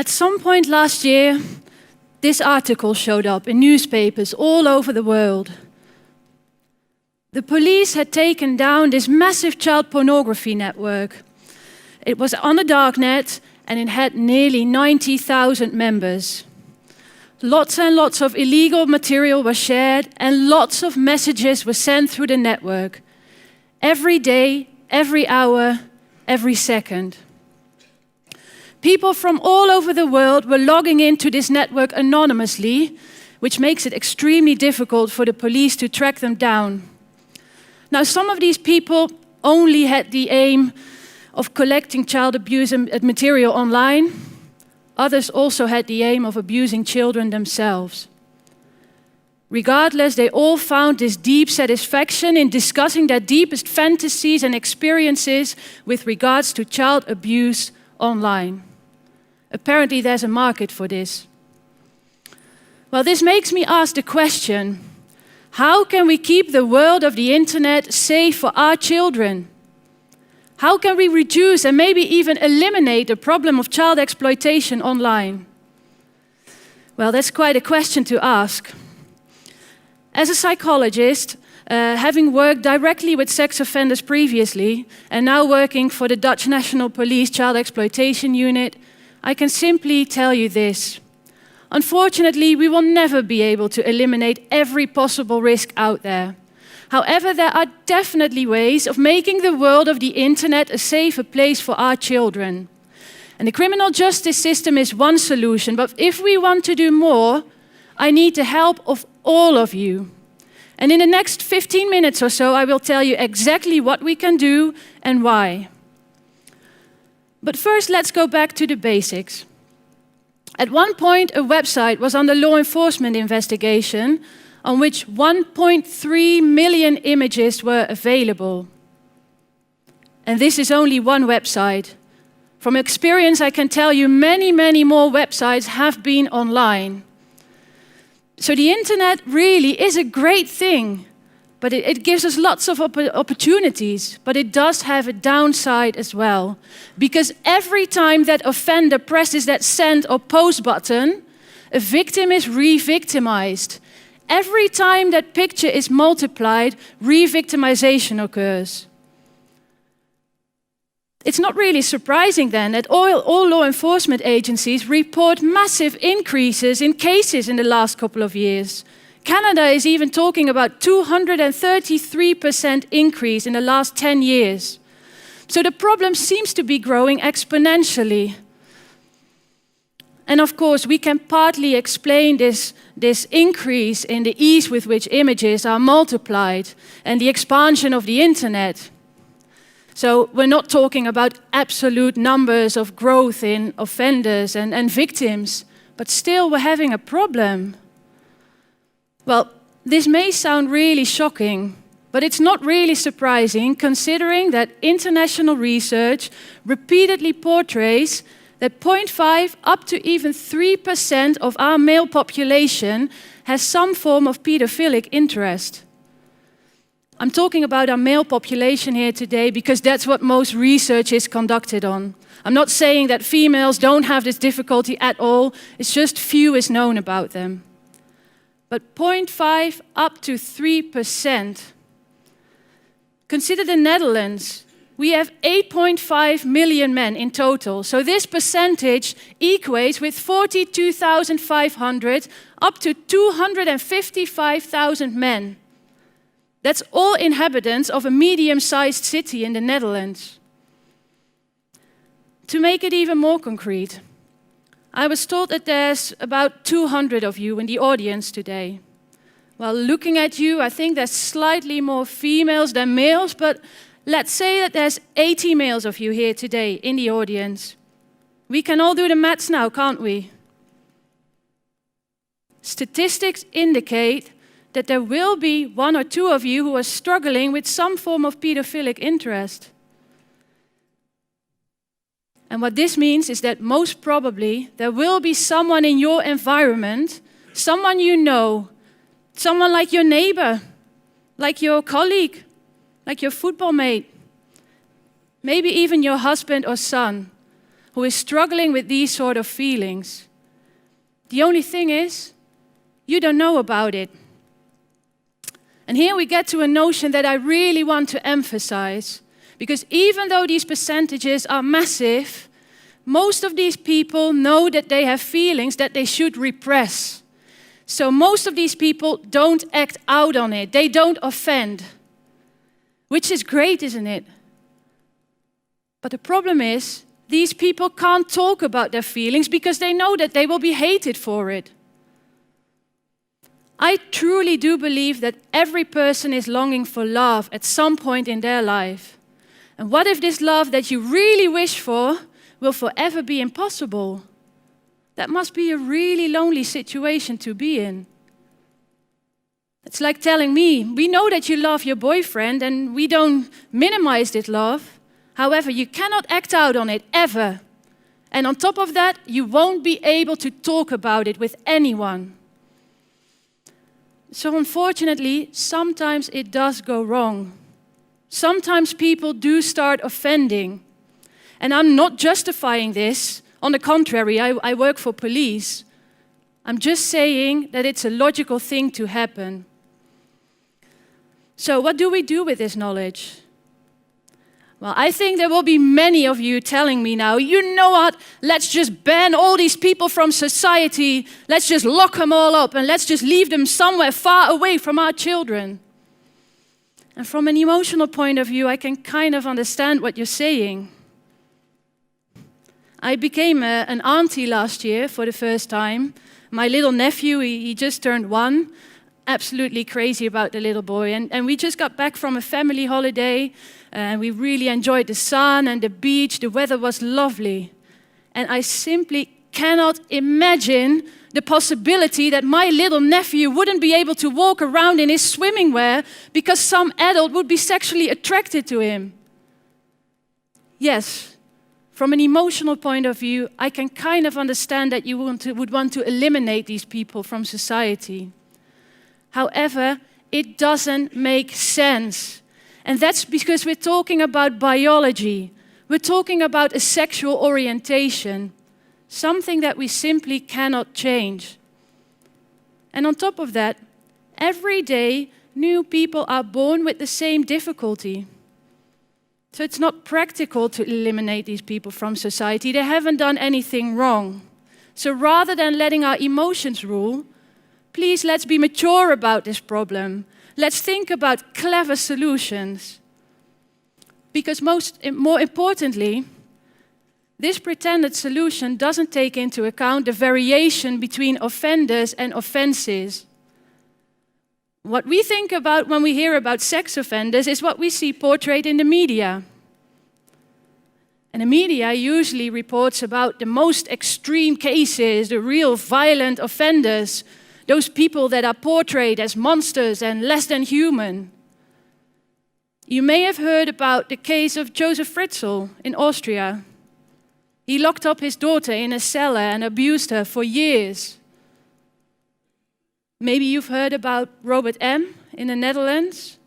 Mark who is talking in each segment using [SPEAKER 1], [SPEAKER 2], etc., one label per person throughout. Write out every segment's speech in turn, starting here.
[SPEAKER 1] At some point last year, this article showed up in newspapers all over the world. The police had taken down this massive child pornography network. It was on the darknet and it had nearly 90,000 members. Lots and lots of illegal material was shared and lots of messages were sent through the network. Every day, every hour, every second. People from all over the world were logging into this network anonymously, which makes it extremely difficult for the police to track them down. Now, some of these people only had the aim of collecting child abuse material online. Others also had the aim of abusing children themselves. Regardless, they all found this deep satisfaction in discussing their deepest fantasies and experiences with regards to child abuse online. Apparently, there's a market for this. Well, this makes me ask the question, how can we keep the world of the internet safe for our children? How can we reduce and maybe even eliminate the problem of child exploitation online? Well, that's quite a question to ask. As a psychologist, having worked directly with sex offenders previously, and now working for the Dutch National Police Child Exploitation Unit, I can simply tell you this. Unfortunately, we will never be able to eliminate every possible risk out there. However, there are definitely ways of making the world of the internet a safer place for our children. And the criminal justice system is one solution, but if we want to do more, I need the help of all of you. And in the next 15 minutes or so, I will tell you exactly what we can do and why. But first, let's go back to the basics. At one point, a website was under law enforcement investigation on which 1.3 million images were available. And this is only one website. From experience, I can tell you many, many more websites have been online. So the internet really is a great thing, but it gives us lots of opportunities, but it does have a downside as well. Because every time that offender presses that send or post button, a victim is re-victimized. Every time that picture is multiplied, re-victimization occurs. It's not really surprising then that all law enforcement agencies report massive increases in cases in the last couple of years. Canada is even talking about 233% increase in the last 10 years. So the problem seems to be growing exponentially. And of course, we can partly explain this increase in the ease with which images are multiplied and the expansion of the internet. So we're not talking about absolute numbers of growth in offenders and victims, but still we're having a problem. Well, this may sound really shocking, but it's not really surprising considering that international research repeatedly portrays that 0.5 up to even 3% of our male population has some form of pedophilic interest. I'm talking about our male population here today because that's what most research is conducted on. I'm not saying that females don't have this difficulty at all, it's just few is known about them. But 0.5 up to 3%. Consider the Netherlands. We have 8.5 million men in total. So this percentage equates with 42,500 up to 255,000 men. That's all inhabitants of a medium-sized city in the Netherlands. To make it even more concrete, I was told that there's about 200 of you in the audience today. Well, looking at you, I think there's slightly more females than males, but let's say that there's 80 males of you here today in the audience. We can all do the maths now, can't we? Statistics indicate that there will be one or two of you who are struggling with some form of pedophilic interest. And what this means is that most probably there will be someone in your environment, someone you know, someone like your neighbor, like your colleague, like your football mate, maybe even your husband or son, who is struggling with these sort of feelings. The only thing is, you don't know about it. And here we get to a notion that I really want to emphasize, because even though these percentages are massive, most of these people know that they have feelings that they should repress. So most of these people don't act out on it. They don't offend, which is great, isn't it? But the problem is, these people can't talk about their feelings because they know that they will be hated for it. I truly do believe that every person is longing for love at some point in their life. And what if this love that you really wish for will forever be impossible? That must be a really lonely situation to be in. It's like telling me, we know that you love your boyfriend and we don't minimize this love. However, you cannot act out on it ever. And on top of that, you won't be able to talk about it with anyone. So unfortunately, sometimes it does go wrong. Sometimes people do start offending. And I'm not justifying this. On the contrary, I work for police. I'm just saying that it's a logical thing to happen. So what do we do with this knowledge? Well, I think there will be many of you telling me now, you know what, let's just ban all these people from society, let's just lock them all up and let's just leave them somewhere far away from our children. And from an emotional point of view, I can kind of understand what you're saying. I became an auntie last year for the first time. My little nephew, he just turned 1. Absolutely crazy about the little boy. And we just got back from a family holiday. And we really enjoyed the sun and the beach. The weather was lovely. And I simply cannot imagine the possibility that my little nephew wouldn't be able to walk around in his swimming wear because some adult would be sexually attracted to him. Yes, from an emotional point of view, I can kind of understand that you would want to eliminate these people from society. However, it doesn't make sense. And that's because we're talking about biology. We're talking about a sexual orientation, something that we simply cannot change. And on top of that, every day, new people are born with the same difficulty. So it's not practical to eliminate these people from society. They haven't done anything wrong. So rather than letting our emotions rule, please let's be mature about this problem. Let's think about clever solutions. Because more importantly, this pretended solution doesn't take into account the variation between offenders and offenses. What we think about when we hear about sex offenders is what we see portrayed in the media. And the media usually reports about the most extreme cases, the real violent offenders, those people that are portrayed as monsters and less than human. You may have heard about the case of Josef Fritzl in Austria. He locked up his daughter in a cellar and abused her for years. Maybe you've heard about Robert M. in the Netherlands.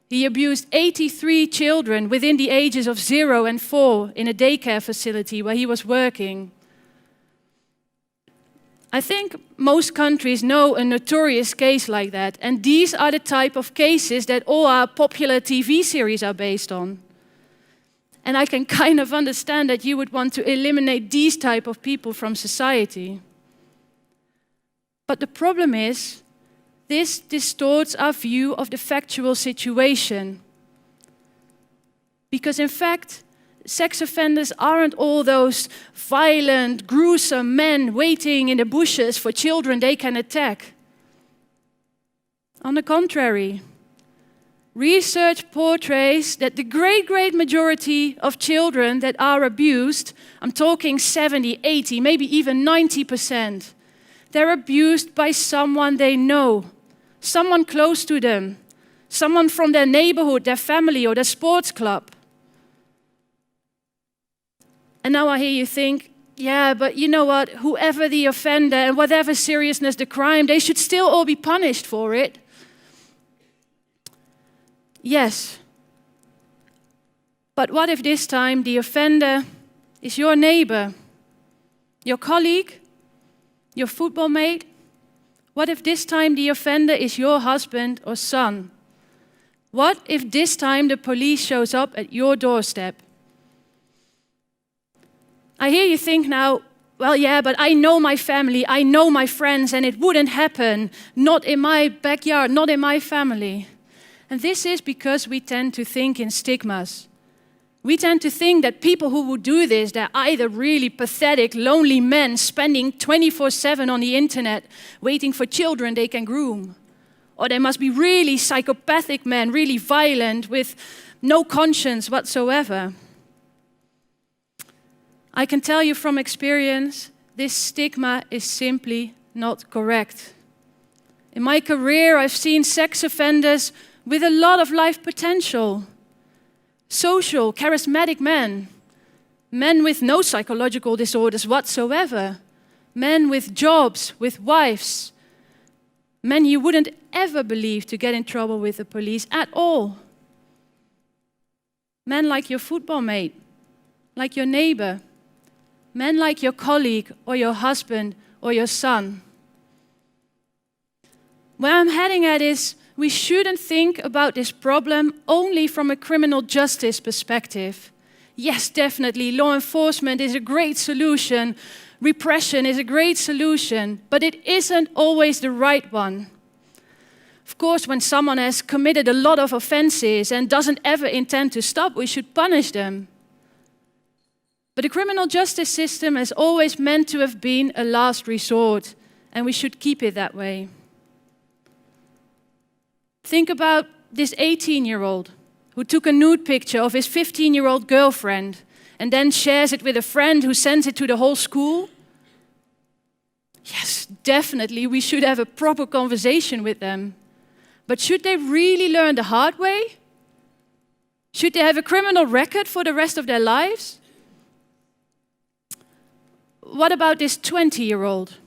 [SPEAKER 1] He abused 83 children within the ages of 0 and 4 in a daycare facility where he was working. I think most countries know a notorious case like that, and these are the type of cases that all our popular TV series are based on. And I can kind of understand that you would want to eliminate these type of people from society. But the problem is, this distorts our view of the factual situation. Because in fact, sex offenders aren't all those violent, gruesome men waiting in the bushes for children they can attack. On the contrary, research portrays that the great majority of children that are abused, I'm talking 70, 80, maybe even 90%, they're abused by someone they know, someone close to them, someone from their neighborhood, their family, or their sports club. And now I hear you think, yeah, but you know what? Whoever the offender and whatever seriousness the crime, they should still all be punished for it. Yes. But what if this time the offender is your neighbor, your colleague, your football mate? What if this time the offender is your husband or son? What if this time the police shows up at your doorstep? I hear you think now, well, yeah, but I know my family, I know my friends, and it wouldn't happen. Not in my backyard, not in my family. And this is because we tend to think in stigmas. We tend to think that people who would do this, they're either really pathetic, lonely men spending 24/7 on the internet waiting for children they can groom. Or they must be really psychopathic men, really violent, with no conscience whatsoever. I can tell you from experience, this stigma is simply not correct. In my career, I've seen sex offenders with a lot of life potential. Social, charismatic men. Men with no psychological disorders whatsoever. Men with jobs, with wives. Men you wouldn't ever believe to get in trouble with the police at all. Men like your football mate, like your neighbor. Men like your colleague or your husband or your son. Where I'm heading at is, we shouldn't think about this problem only from a criminal justice perspective. Yes, definitely, law enforcement is a great solution. Repression is a great solution, but it isn't always the right one. Of course, when someone has committed a lot of offenses and doesn't ever intend to stop, we should punish them. But the criminal justice system has always meant to have been a last resort, and we should keep it that way. Think about this 18-year-old who took a nude picture of his 15-year-old girlfriend and then shares it with a friend who sends it to the whole school. Yes, definitely, we should have a proper conversation with them. But should they really learn the hard way? Should they have a criminal record for the rest of their lives? What about this 20-year-old?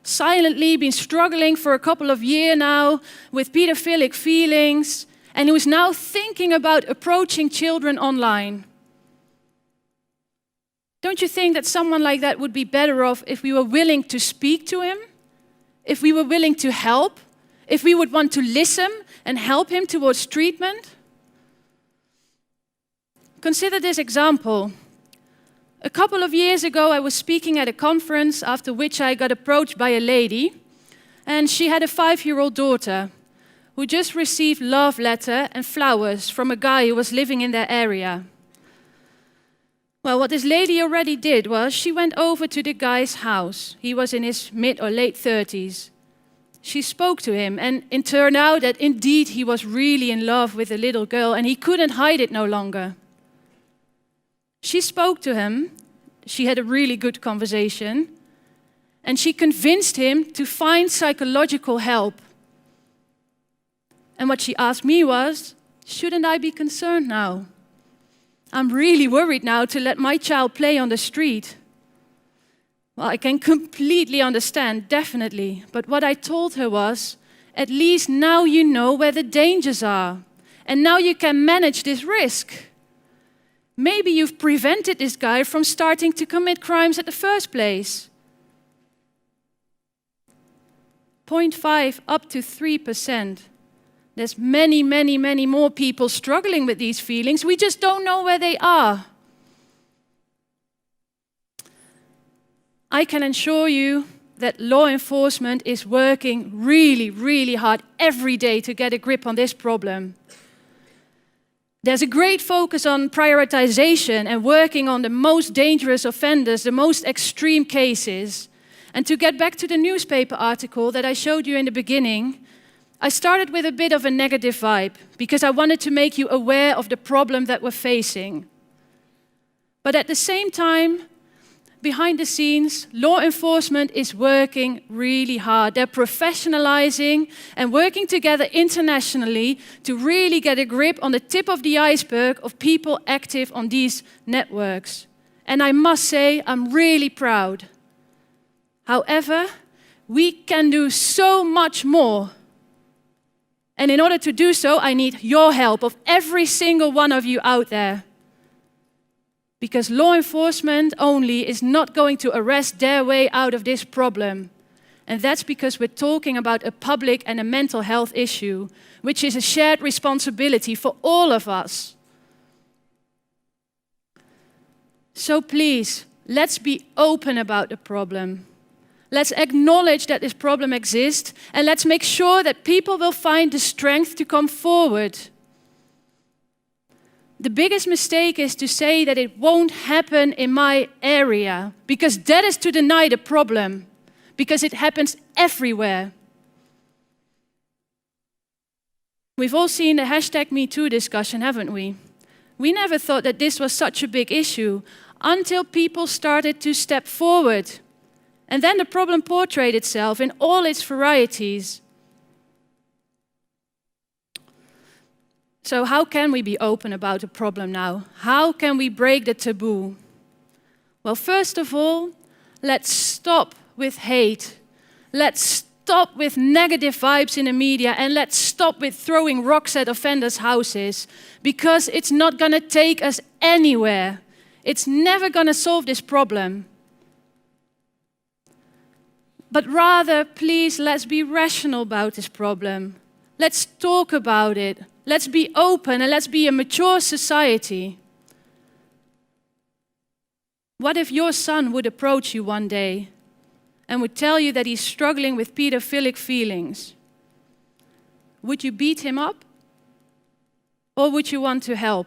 [SPEAKER 1] Silently been struggling for a couple of years now with pedophilic feelings, and who is now thinking about approaching children online. Don't you think that someone like that would be better off if we were willing to speak to him? If we were willing to help? If we would want to listen and help him towards treatment? Consider this example. A couple of years ago, I was speaking at a conference after which I got approached by a lady, and she had a 5-year-old daughter who just received love letter and flowers from a guy who was living in their area. Well, what this lady already did was she went over to the guy's house. He was in his mid or late 30s. She spoke to him, and it turned out that indeed he was really in love with the little girl, and he couldn't hide it no longer. She spoke to him, she had a really good conversation, and she convinced him to find psychological help. And what she asked me was, shouldn't I be concerned now? I'm really worried now to let my child play on the street. Well, I can completely understand, definitely. But what I told her was, at least now you know where the dangers are. And now you can manage this risk. Maybe you've prevented this guy from starting to commit crimes at the first place. 0.5 up to 3%. There's many, many, many more people struggling with these feelings. We just don't know where they are. I can assure you that law enforcement is working really, really hard every day to get a grip on this problem. There's a great focus on prioritization and working on the most dangerous offenders, the most extreme cases. And to get back to the newspaper article that I showed you in the beginning, I started with a bit of a negative vibe because I wanted to make you aware of the problem that we're facing. But at the same time, behind the scenes, law enforcement is working really hard. They're professionalizing and working together internationally to really get a grip on the tip of the iceberg of people active on these networks. And I must say, I'm really proud. However, we can do so much more. And in order to do so, I need your help, of every single one of you out there. Because law enforcement only is not going to arrest their way out of this problem. And that's because we're talking about a public and a mental health issue, which is a shared responsibility for all of us. So please, let's be open about the problem. Let's acknowledge that this problem exists, and let's make sure that people will find the strength to come forward. The biggest mistake is to say that it won't happen in my area, because that is to deny the problem, because it happens everywhere. We've all seen the #MeToo discussion, haven't we? We never thought that this was such a big issue until people started to step forward. And then the problem portrayed itself in all its varieties. So how can we be open about the problem now? How can we break the taboo? Well, first of all, let's stop with hate. Let's stop with negative vibes in the media, and let's stop with throwing rocks at offenders' houses, because it's not going to take us anywhere. It's never going to solve this problem. But rather, please, let's be rational about this problem. Let's talk about it. Let's be open, and let's be a mature society. What if your son would approach you one day and would tell you that he's struggling with pedophilic feelings? Would you beat him up? Or would you want to help?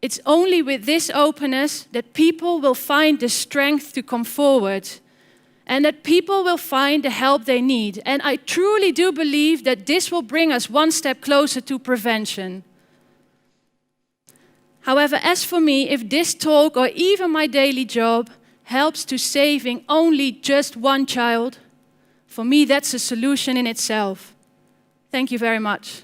[SPEAKER 1] It's only with this openness that people will find the strength to come forward, and that people will find the help they need. And I truly do believe that this will bring us one step closer to prevention. However, as for me, if this talk or even my daily job helps to saving only just one child, for me that's a solution in itself. Thank you very much.